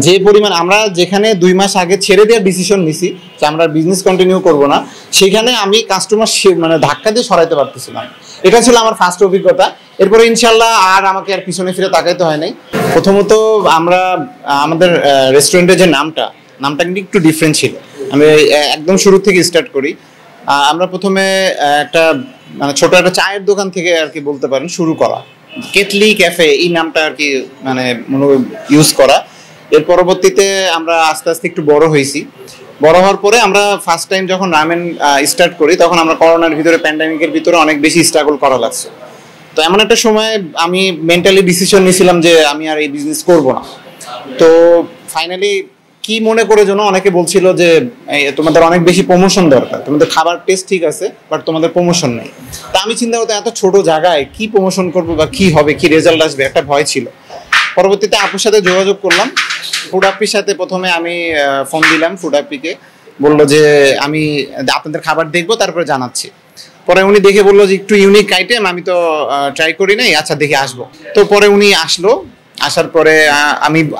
যে পরিমাণ আমরা যেখানে 2 মাস আগে ছেড়ে দেওয়ার ডিসিশন নিছি যে আমরা বিজনেস কন্টিনিউ করব না, সেখানে আমি কাস্টমার মানে ধাক্কা দিয়ে সরাইতে পারতেছিলাম। এটা ছিল আমার ফার্স্ট অভিজ্ঞতা। এরপরে ইনশাল্লাহ আর আমাকে আর পিছনে ফিরে তাকাইতে হয় নাই। প্রথমত আমরা আমাদের রেস্টুরেন্টের যে নামটা কিন্তু একটু ডিফারেন্ট ছিল। আমি একদম শুরু থেকে স্টার্ট করি। আমরা প্রথমে একটা মানে ছোট একটা চায়ের দোকান থেকে আর কি বলতে পারেন শুরু করা, কেটলি ক্যাফে এই নামটা আর কি মানে ইউজ করা। এর পরবর্তীতে আমরা আস্তে আস্তে একটু বড় হয়েছি। বড় হওয়ার পরে আমরা ফার্স্ট টাইম যখন রামেন স্টার্ট করি তখন আমরা করোনার ভিতরে প্যান্ডামিকের ভিতরে অনেক বেশি স্ট্রাগল করা লাগছে। তো এমন একটা সময় আমি মেন্টালি ডিসিশন নিয়েছিলাম যে আমি আর এই বিজনেস করব না। তো ফাইনালি কি মনে করে যেন অনেকে বলছিল যে তোমাদের অনেক বেশি প্রমোশন দরকার, তোমাদের খাবার টেস্ট ঠিক আছে বাট তোমাদের প্রমোশন নেই। তা আমি চিন্তা করতে এত ছোট জায়গায় কি প্রমোশন করবো বা কি হবে, কি রেজাল্ট আসবে, একটা ভয় ছিল। পরবর্তীতে আপুর সাথে যোগাযোগ করলাম। ফুড আপির সাথে প্রথমে আমি ফোন দিলাম ফুড আপিকে, বললো যে আমি আপনাদের খাবার দেখবো তারপরে জানাচ্ছি। পরে উনি দেখে বললো যে একটু ইউনিক আইটেম, আমি তো ট্রাই করি নাই, আচ্ছা দেখে আসবো। তো পরে উনি আসলো, আসার পরে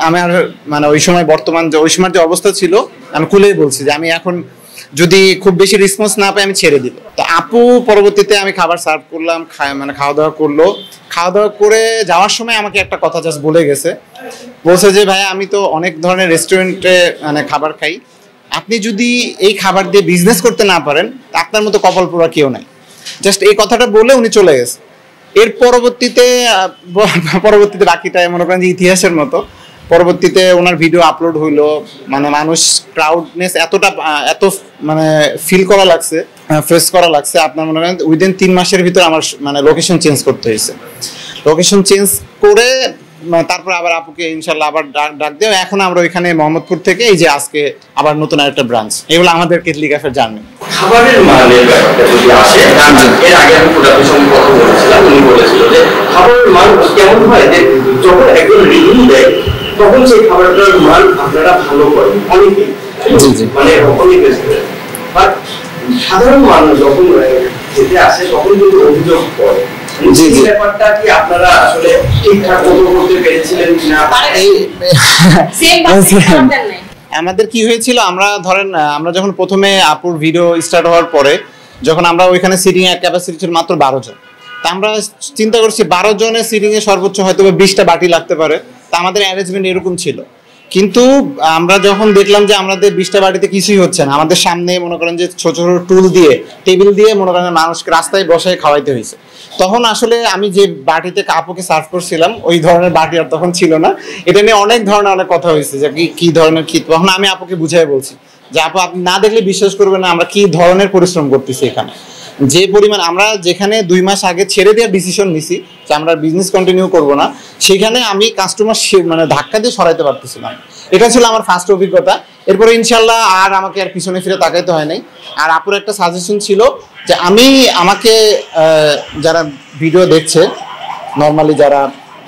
আমার মানে ওই সময় বর্তমান যে ওই সময় যে অবস্থা ছিল আমি খুলেই বলছি যে আমি এখন যদি খুব বেশি রেসপন্স না পাই আমি ছেড়ে দিব। তো আপু পরবর্তীতে আমি খাবার সার্ভ করলাম, মানে খাওয়া দাওয়া করলো। খাওয়া দাওয়া করে যাওয়ার সময় আমাকে একটা কথা জাস্ট বলে গেছে, বলছে যে ভাই আমি তো অনেক ধরনের রেস্টুরেন্টে মানে খাবার খাই, আপনি যদি এই খাবার দিয়ে বিজনেস করতে না পারেন আপনার মতো কপাল পোড়া কেউ নাই। জাস্ট এই কথাটা বলে উনি চলে গেছে। এর পরবর্তীতে বাকিটা মনে করেন যে ইতিহাসের মতো। পরবর্তীতে ওনার ভিডিও আপলোড হইলো, মানে মানুষ ক্রাউডনেস এত মানে ফিল করা লাগছে, ফেস করা লাগছে। আপনার মনে করেন উইদিন 3 মাসের ভিতরে আমার মানে লোকেশন চেঞ্জ করতে হয়েছে। লোকেশন চেঞ্জ করে তারপর আবার আপুকে ইনশাল্লাহ আবার ডাক দেও। এখন আমরা ওইখানে মোহাম্মদপুর থেকে এই যে আজকে আবার নতুন আরেকটা ব্রাঞ্চ। এগুলো আমাদের কেটলি ক্যাফের জার্নি। খাবারের মানের ব্যাপারটা যদি আসে, এর আগে আমি ফুড আপির সঙ্গে কথা বলেছিলাম, উনি বলেছিল যে খাবারের মান কেমন হয় যে যখন একজন রিভিউ দেয় তখন সেই খাবারটার মান আপনারা ভালো করেন অনেকেই, মানে অনেক রেস্টুরেন্ট। বাট সাধারণ মানুষ যখন যেতে আসে তখন কিন্তু অভিযোগ করে। ব্যাপারটা কি আপনারা আসলে ঠিকঠাক মতো করতে পেরেছিলেন কিনা? আমাদের কি হয়েছিল, আমরা ধরেন আমরা যখন প্রথমে আপুর ভিডিও স্টার্ট হওয়ার পরে যখন আমরা ওইখানে সিটিং এর ক্যাপাসিটি ছিল মাত্র 12 জন। তা আমরা চিন্তা করছি 12 জনের সিটিং এ সর্বোচ্চ হয়তো 20টা বাটি লাগতে পারে। তা আমাদের অ্যারেঞ্জমেন্ট এরকম ছিল। কিন্তু আমরা যখন দেখলাম যে আমাদের 20টা বাটিতে কিছুই হচ্ছে না, আমাদের সামনে মনে করেন যে ছোট ছোট টুল দিয়ে টেবিল দিয়ে মনে করেন মানুষকে রাস্তায় বসায় খাওয়াইতে হয়েছে। তখন আসলে আমি যে বাটিতে আপুকে সার্ভ করছিলাম ওই ধরনের বাটি আর তখন ছিল না। এটা নিয়ে অনেক ধরনের অনেক কথা হয়েছে যে কি ধরনের কি। তখন আমি আপুকে বুঝাই বলছি যে আপু আপনি না দেখলে বিশ্বাস করবেন না আমরা কি ধরনের পরিশ্রম করতেছি এখানে। যে পরিমাণ আমরা যেখানে 2 মাস আগে ছেড়ে দেওয়ার ডিসিশন নিছি যে আমরা বিজনেস কন্টিনিউ করব না, সেখানে আমি কাস্টমার মানে ধাক্কা দিয়ে সরাইতে পারতেছিলাম। এটা ছিল আমার ফার্স্ট অভিজ্ঞতা। এরপরে ইনশাল্লাহ আর আমাকে আর পিছনে ফিরে তাকাইতে হয় নাই। আর আপুর একটা সাজেশন ছিল যে আমাকে যারা ভিডিও দেখছে নর্মালি, যারা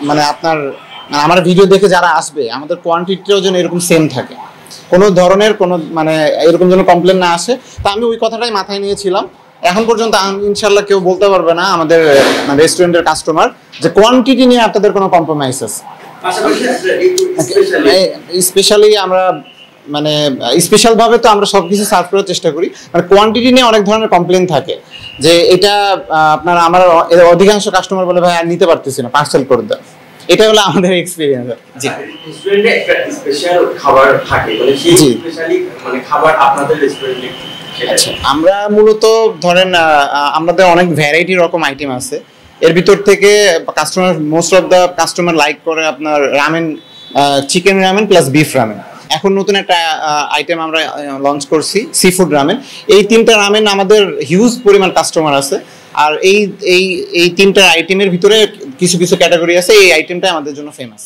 মানে আমার ভিডিও দেখে যারা আসবে আমাদের কোয়ান্টিটিটাও যেন এরকম সেম থাকে, কোনো ধরনের কোনো মানে এরকম যেন কমপ্লেন না আসে। তা আমি ওই কথাটাই মাথায় নিয়েছিলাম। এখন পর্যন্ত ইনশাল্লাহ কেউ বলতে পারবে না আমাদের রেস্টুরেন্টের কাস্টমার যে কোয়ান্টিটি নিয়ে আপনাদের কোনো কম্প্রোমাইজ আছে। স্পেশালি আমরা মানে স্পেশাল ভাবে তো আমরা সবকিছু সার্ভ করার চেষ্টা করি, মানে কোয়ান্টিটি নিয়ে অনেক ধরনের কমপ্লেন থাকে যে এটা আপনার আমার অধিকাংশ কাস্টমার বলে ভাই আর নিতে পারতেছি না, পার্সেল করে দেন। এটা হলো আমাদের এক্সপেরিয়েন্স। জি, রেস্টুরেন্টে একটা স্পেশাল খাবার থাকে, মানে সেই স্পেশালি মানে খাবার আপনাদের রেস্টুরেন্টে। আচ্ছা, আমরা মূলত ধরেন আমাদের অনেক ভ্যারাইটি রকম আইটেম আছে। এর ভিতর থেকে customer most of the customer like করে আপনার ramen, chicken ramen plus beef ramen. এখন নতুন একটা আইটেম আমরা লঞ্চ করছি সি ফুড রামেন। এই 3টা রামেন আমাদের হিউজ পরিমাণ কাস্টমার আছে। আর এই 3টা আইটেমের ভিতরে কিছু কিছু ক্যাটাগরি আছে, এই আইটেমটা আমাদের জন্য ফেমাস।